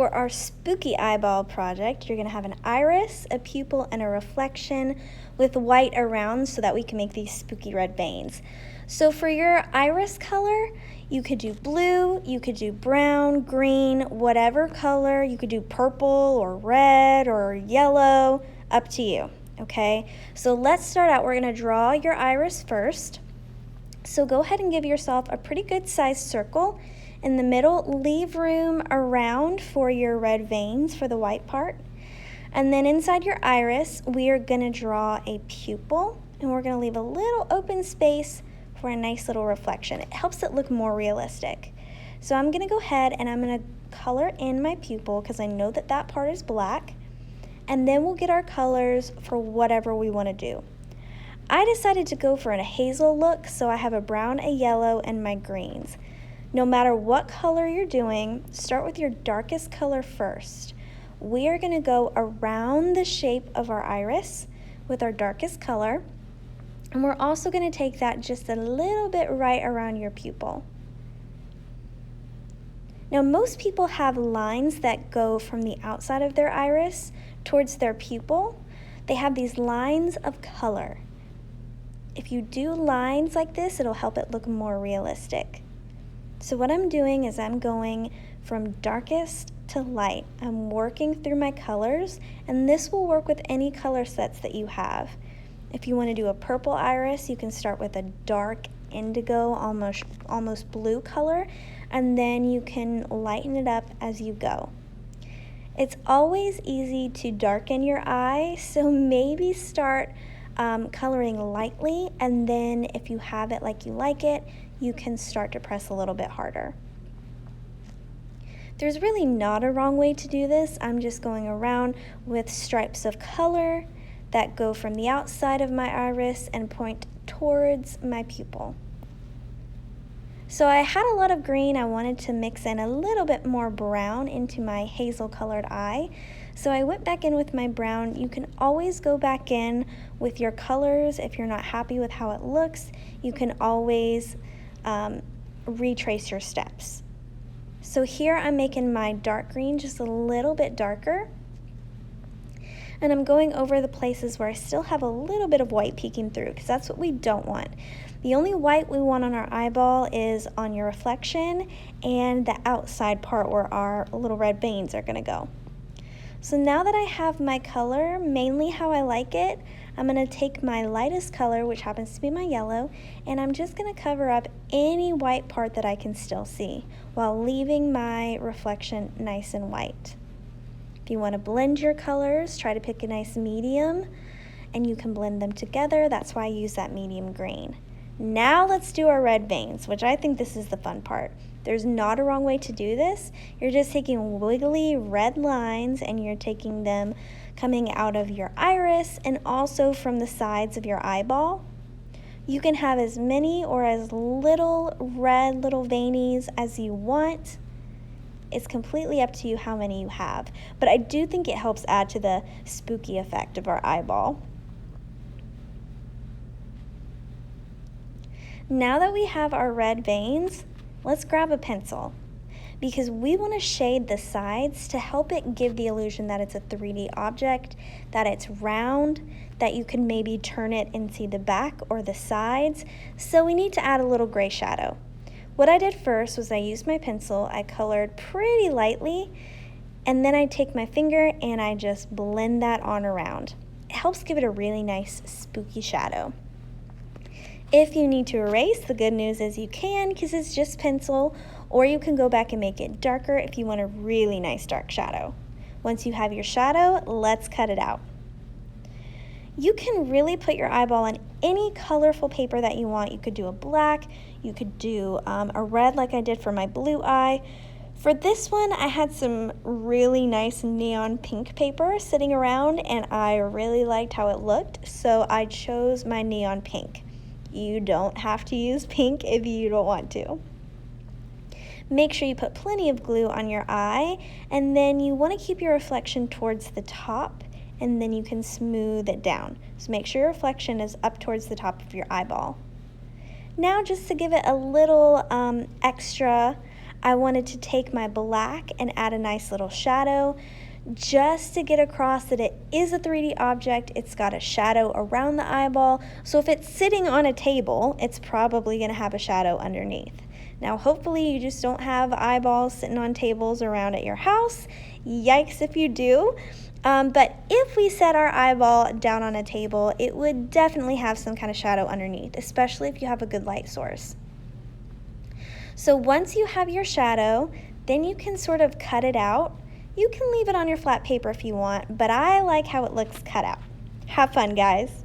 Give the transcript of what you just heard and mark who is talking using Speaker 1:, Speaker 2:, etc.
Speaker 1: For our spooky eyeball project, you're going to have an iris, a pupil, and a reflection with white around so that we can make these spooky red veins. So for your iris color, you could do blue, you could do brown, green, whatever color. You could do purple or red or yellow, up to you, okay? So let's start out. We're going to draw your iris first. So go ahead and give yourself a pretty good sized circle. In the middle, leave room around for your red veins for the white part. And then inside your iris, we are going to draw a pupil, and we're going to leave a little open space for a nice little reflection. It helps it look more realistic. So I'm going to go ahead and I'm going to color in my pupil because I know that that part is black. And then we'll get our colors for whatever we want to do. I decided to go for a hazel look, so I have a brown, a yellow, and my greens. No matter what color you're doing, start with your darkest color first. We are going to go around the shape of our iris with our darkest color, and we're also going to take that just a little bit right around your pupil. Now, most people have lines that go from the outside of their iris towards their pupil. They have these lines of color. If you do lines like this, it'll help it look more realistic. So what I'm doing is I'm going from darkest to light. I'm working through my colors, and this will work with any color sets that you have. If you want to do a purple iris, you can start with a dark indigo, almost blue color, and then you can lighten it up as you go. It's always easy to darken your eye, so maybe start coloring lightly, and then if you have it like you like it, you can start to press a little bit harder. There's really not a wrong way to do this. I'm just going around with stripes of color that go from the outside of my iris and point towards my pupil. So I had a lot of green. I wanted to mix in a little bit more brown into my hazel colored eye. So I went back in with my brown. You can always go back in with your colors if you're not happy with how it looks. You can always retrace your steps. So here I'm making my dark green just a little bit darker, and I'm going over the places where I still have a little bit of white peeking through, because that's what we don't want. The only white we want on our eyeball is on your reflection and the outside part where our little red veins are going to go. So now that I have my color mainly how I like it, I'm going to take my lightest color, which happens to be my yellow, and I'm just going to cover up any white part that I can still see while leaving my reflection nice and white. If you want to blend your colors, try to pick a nice medium, and you can blend them together. That's why I use that medium green. Now let's do our red veins, which I think this is the fun part. There's not a wrong way to do this. You're just taking wiggly red lines and you're taking them coming out of your iris and also from the sides of your eyeball. You can have as many or as little red little veinies as you want. It's completely up to you how many you have, but I do think it helps add to the spooky effect of our eyeball. Now that we have our red veins, let's grab a pencil, because we want to shade the sides to help it give the illusion that it's a 3D object, that it's round, that you can maybe turn it and see the back or the sides. So we need to add a little gray shadow. What I did first was I used my pencil, I colored pretty lightly, and then I take my finger and I just blend that on around. It helps give it a really nice spooky shadow. If you need to erase, the good news is you can, because it's just pencil, or you can go back and make it darker if you want a really nice dark shadow. Once you have your shadow, let's cut it out. You can really put your eyeball on any colorful paper that you want. You could do a black, you could do a red like I did for my blue eye. For this one, I had some really nice neon pink paper sitting around, and I really liked how it looked, so I chose my neon pink. You don't have to use pink if you don't want to. Make sure you put plenty of glue on your eye, and then you want to keep your reflection towards the top, and then you can smooth it down. So make sure your reflection is up towards the top of your eyeball. Now, just to give it a little extra I wanted to take my black and add a nice little shadow just to get across that it is a 3D object. It's got a shadow around the eyeball, so if it's sitting on a table, it's probably going to have a shadow underneath. Now, hopefully you just don't have eyeballs sitting on tables around at your house. Yikes if you do. But if we set our eyeball down on a table, it would definitely have some kind of shadow underneath, especially if you have a good light source. So once you have your shadow, then you can sort of cut it out. You can leave it on your flat paper if you want, but I like how it looks cut out. Have fun, guys.